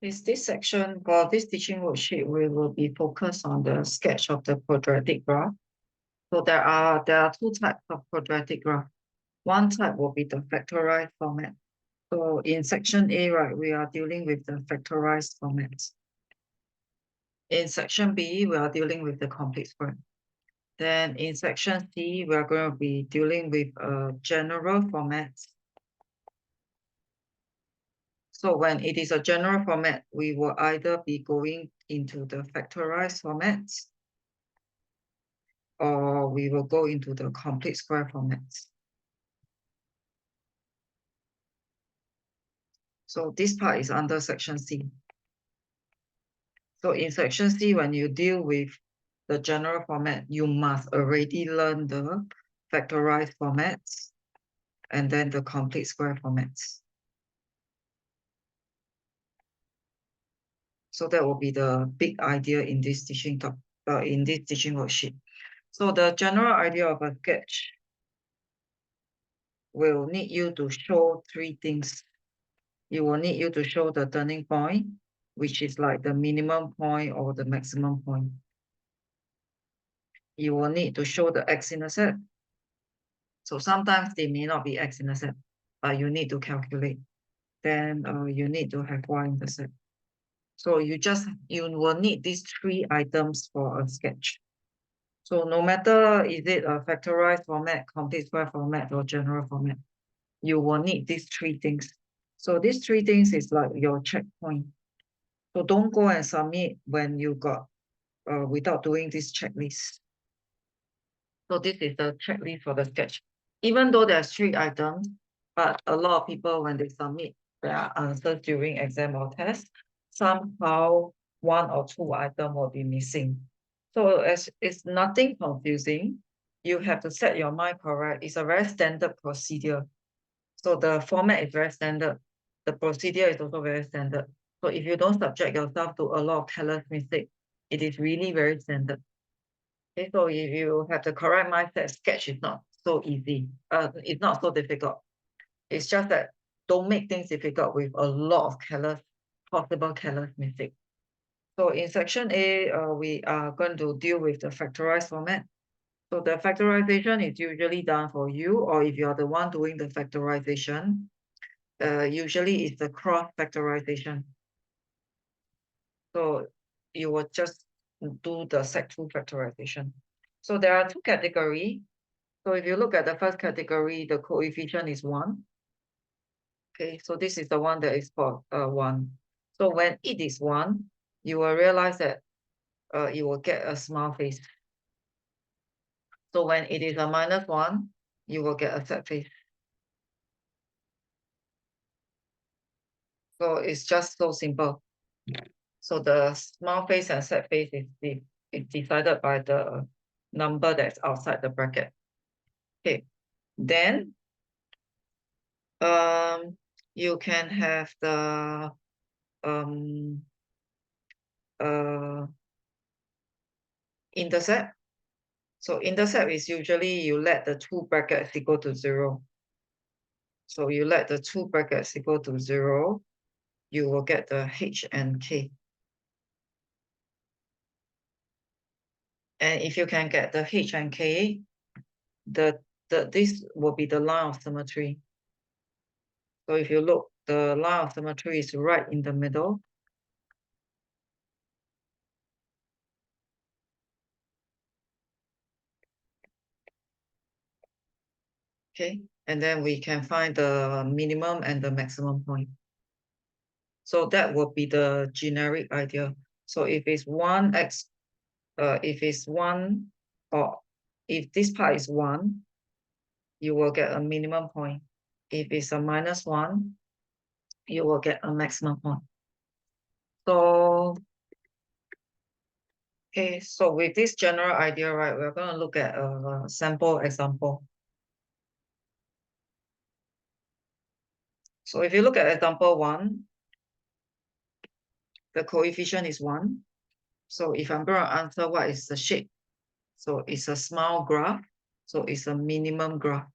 This section, for this teaching worksheet, we will be focused on the sketch of the quadratic graph. So there are two types of quadratic graph. One type will be the factorized format. So in section A, right, we are dealing with the factorized format. In section B, we are dealing with the complete square. Then in section C, we are going to be dealing with a general format. So when it is a general format, we will either be going into the factorized format, or we will go into the complete square format. So this part is under section C. So in section C, when you deal with the general format, you must already learn the factorized formats and then the complete square formats. So that will be the big idea in this teaching worksheet. So the general idea of a sketch will need you to show three things. It will need you to show the turning point, which is like the minimum point or the maximum point. You will need to show the x-intercept. So sometimes they may not be x-intercept, but you need to calculate. Then you need to have y-intercept. So you will need these three items for a sketch. So no matter is it a factorized format, complete square format, or general format, you will need these three things. So these three things is like your checkpoint. So don't go and submit when you got without doing this checklist. So this is the checklist for the sketch. Even though there's three items, but a lot of people, when they submit their answers during exam or test, somehow one or two items will be missing. So as it's nothing confusing, you have to set your mind correct. It's a very standard procedure. So the format is very standard. The procedure is also very standard. So if you don't subject yourself to a lot of careless mistakes, it is really very standard. Okay, so if you have the correct mindset, sketch is not so easy. It's not so difficult. It's just that don't make things difficult with a lot of possible careless mistakes. So in section A, we are going to deal with the factorized format. So the factorization is usually done for you, or if you are the one doing the factorization, usually it's the cross factorization. So you will just do the set2 factorization. So there are two categories. So if you look at the first category, the coefficient is 1. Okay, so this is the one that is called 1. So when it is 1, you will realize that you will get a smile face. So when it is a -1, you will get a sad face. So it's just so simple. So the smile face and sad face is decided by the number that's outside the bracket. Okay, then you can have the intercept. So intercept is usually you let the two brackets equal to 0. So you let the two brackets equal to 0, you will get the h and k. And if you can get the h and k, this will be the line of symmetry. So if you look, the line of symmetry is right in the middle. Okay, and then we can find the minimum and the maximum point. So that will be the generic idea. So if it's 1x, if it's 1, or if this part is 1, you will get a minimum point. If it's a -1, you will get a maximum point. So, okay, so with this general idea, right, we're going to look at a sample example. So if you look at example 1, the coefficient is 1. So if I'm going to answer what is the shape, so it's a smile graph. So it's a minimum graph.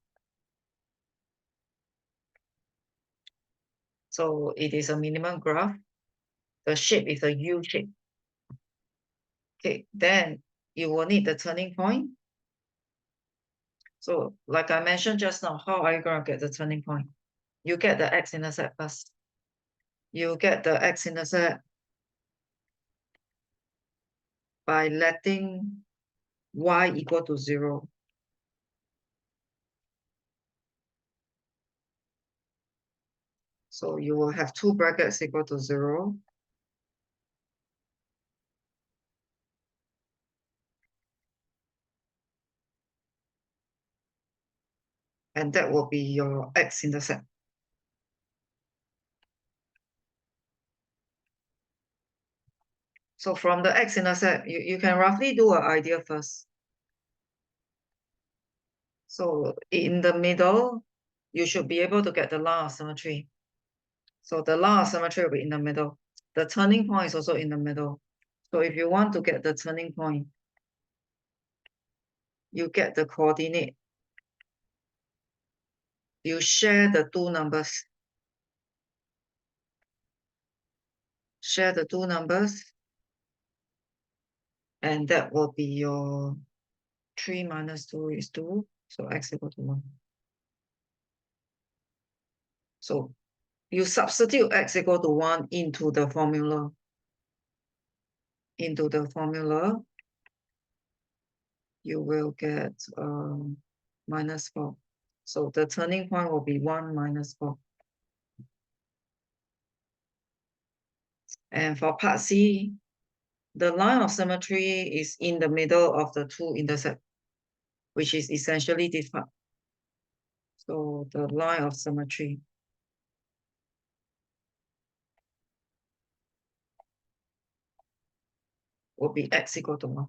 So it is a minimum graph. The shape is a U shape. Okay, then you will need the turning point. So like I mentioned just now, how are you going to get the turning point? You get the x-intercept first. You get the x-intercept by letting y equal to 0. So you will have two brackets equal to 0. And that will be your x-intercept. So from the x-intercept, you can roughly do an idea first. So in the middle, you should be able to get the line of symmetry. So the line of symmetry will be in the middle. The turning point is also in the middle. So if you want to get the turning point, you get the coordinate. You share the two numbers. Share the two numbers. And that will be your 3 minus 2 is 2. So x equal to 1. So you substitute x equal to 1 into the formula. You will get minus 4. So the turning point will be 1 minus 4. And for part C, the line of symmetry is in the middle of the two intercepts, which is essentially this part. So the line of symmetry will be x equal to 1.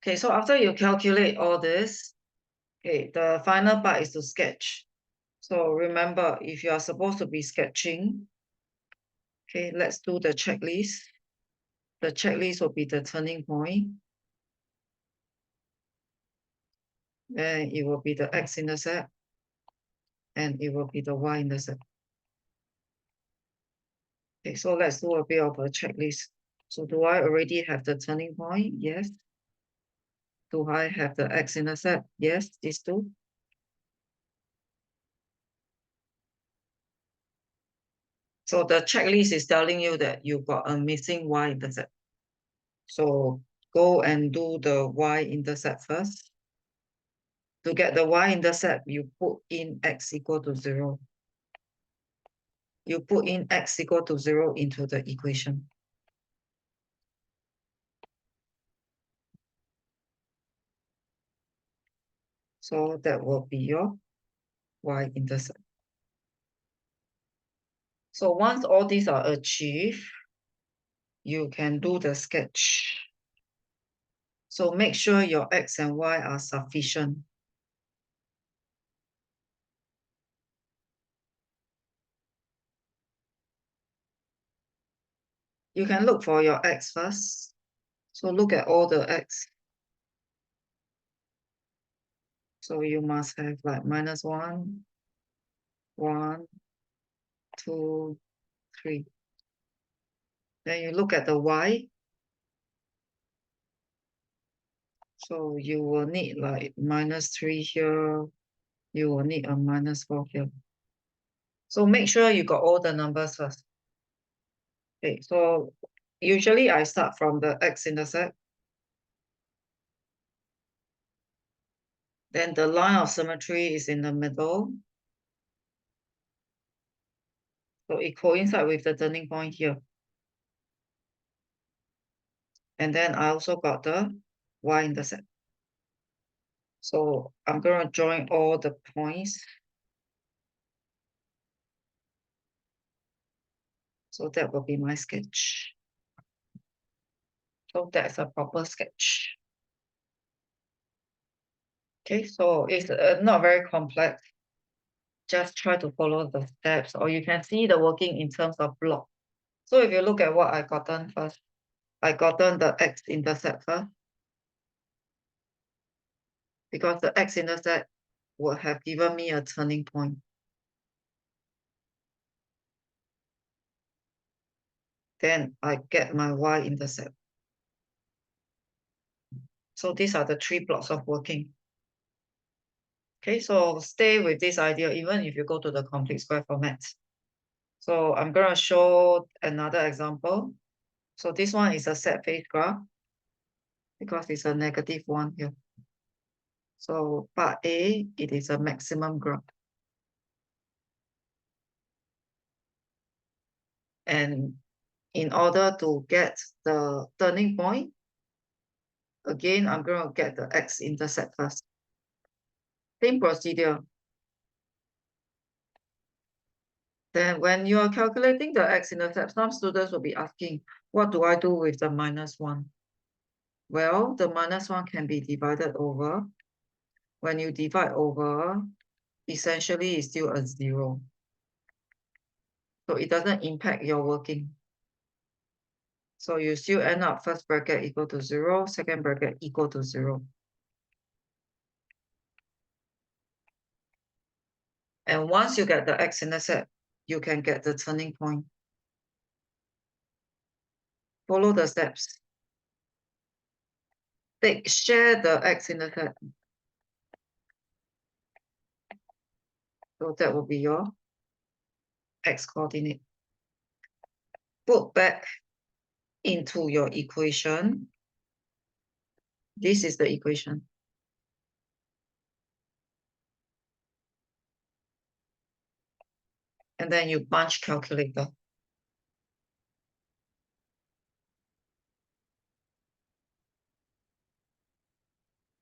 Okay, so after you calculate all this, okay, the final part is to sketch. So remember, if you are supposed to be sketching, okay, let's do the checklist. The checklist will be the turning point. Then it will be the x-intercept. And it will be the y-intercept. Okay, so let's do a bit of a checklist. So do I already have the turning point? Yes. Do I have the x-intercept? Yes, these two. So the checklist is telling you that you got a missing y-intercept. So go and do the y-intercept first. To get the y-intercept, you put in x equal to 0. You put in x equal to 0 into the equation. So that will be your y-intercept. So once all these are achieved, you can do the sketch. So make sure your x and y are sufficient. You can look for your x first. So look at all the x. So you must have like minus 1, 1, 2, 3. Then you look at the y. So you will need like minus 3 here. You will need a minus 4 here. So make sure you got all the numbers first. Okay, so usually I start from the x-intercept. Then the line of symmetry is in the middle. So it coincides with the turning point here. And then I also got the y-intercept. So I'm going to join all the points. So that will be my sketch. So that's a proper sketch. Okay, so it's not very complex. Just try to follow the steps, or you can see the working in terms of block. So if you look at what I gotten first, I gotten the x-intercept first, because the x-intercept would have given me a turning point. then I get my y-intercept. So these are the 3 blocks of working. Okay, so stay with this idea even if you go to the complete square format. So I'm going to show another example. So this one is a set phase graph because it's a negative one here. So part A, it is a maximum graph. And in order to get the turning point, again, I'm going to get the x-intercept first. Same procedure. Then when you are calculating the x-intercept, some students will be asking, what do I do with the -1? Well, the -1 can be divided over. When you divide over, essentially it's still a 0. So it doesn't impact your working. So you still end up first bracket equal to 0, second bracket equal to 0. And once you get the x-intercept, you can get the turning point. Follow the steps. Share the x-intercept. So that will be your x-coordinate. Put back into your equation. This is the equation. And then you punch calculator.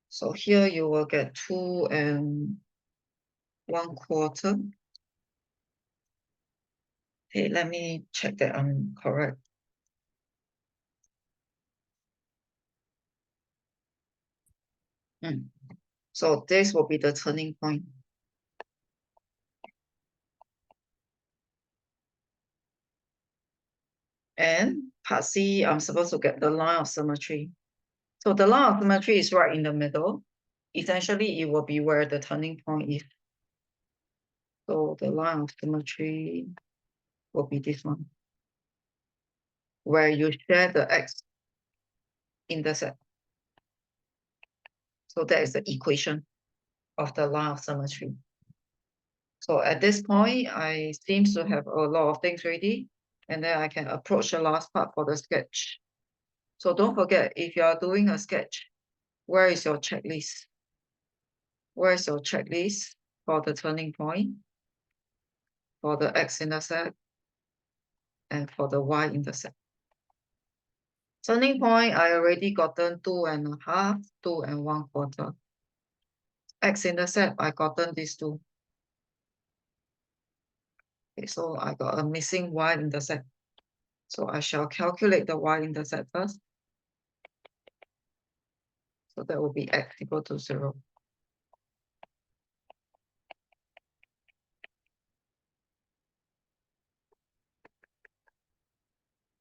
So here you will get 2 1/4. Okay, let me check that I'm correct. So this will be the turning point. And part C, I'm supposed to get the line of symmetry. So the line of symmetry is right in the middle. Essentially, it will be where the turning point is. So the line of symmetry will be this one, where you share the x-intercept. So that is the equation of the line of symmetry. So at this point, I seem to have a lot of things ready, and then I can approach the last part for the sketch. So don't forget, if you are doing a sketch, where is your checklist? Where is your checklist for the turning point, for the x-intercept, and for the y-intercept? Turning point, I already gotten 2.5, 2 1/4. X-intercept, I gotten these two. Okay, so I got a missing y-intercept. So I shall calculate the y-intercept first. So that will be x equal to 0.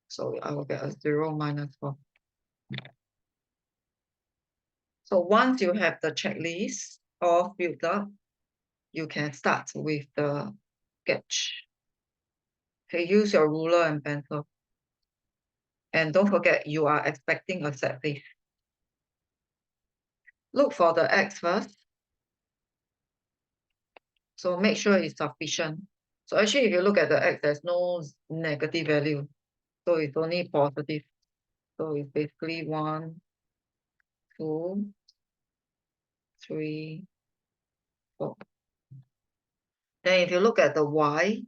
So I will get a 0 -4. So once you have the checklist all filled up, you can start with the sketch. Okay, use your ruler and pencil. And don't forget, you are expecting a set face. Look for the x first. So make sure it's sufficient. So actually, if you look at the x, there's no negative value. So it's only positive. So it's basically 1, 2, 3, 4. Then if you look at the y,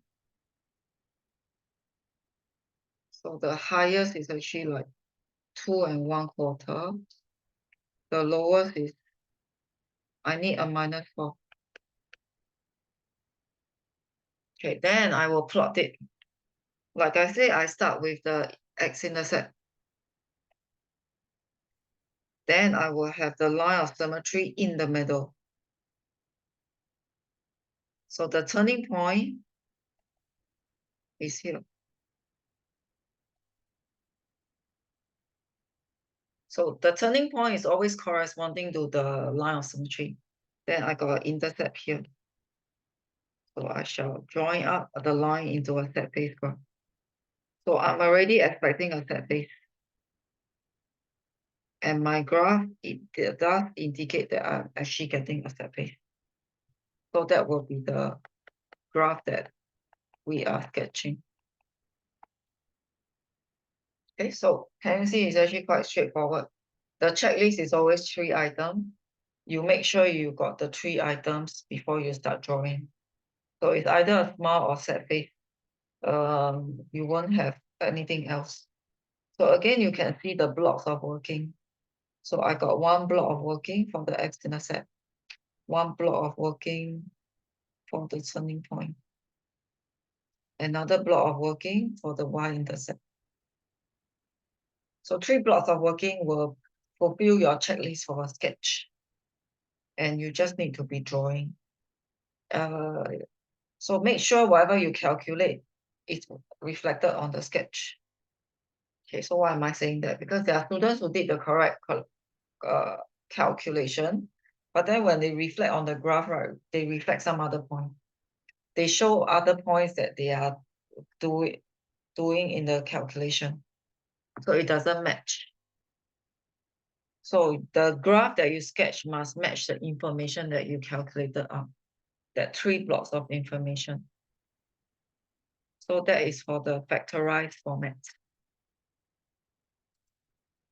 so the highest is actually like 2 1/4. The lowest is, I need a -4. Okay, then I will plot it. Like I say, I start with the x-intercept. Then I will have the line of symmetry in the middle. So the turning point is here. So the turning point is always corresponding to the line of symmetry. Then I got an intercept here. So I shall join up the line into a set phase graph. So I'm already expecting a set base. And my graph, it does indicate that I'm actually getting a set base. So that will be the graph that we are sketching. Okay, so can you see it's actually quite straightforward. The checklist is always 3 items. You make sure you got the 3 items before you start drawing. So it's either a smile or set face. You won't have anything else. So again, you can see the blocks of working. So I got one block of working from the x-intercept, one block of working for the turning point, another block of working for the y-intercept. So 3 blocks of working will fulfill your checklist for a sketch. And you just need to be drawing. So make sure whatever you calculate is reflected on the sketch. Okay, so why am I saying that? Because there are students who did the correct calculation, but then when they reflect on the graph, right, they reflect some other point. They show other points that they are doing in the calculation. So it doesn't match. So the graph that you sketch must match the information that you calculated up. That 3 blocks of information. So that is for the factorized format.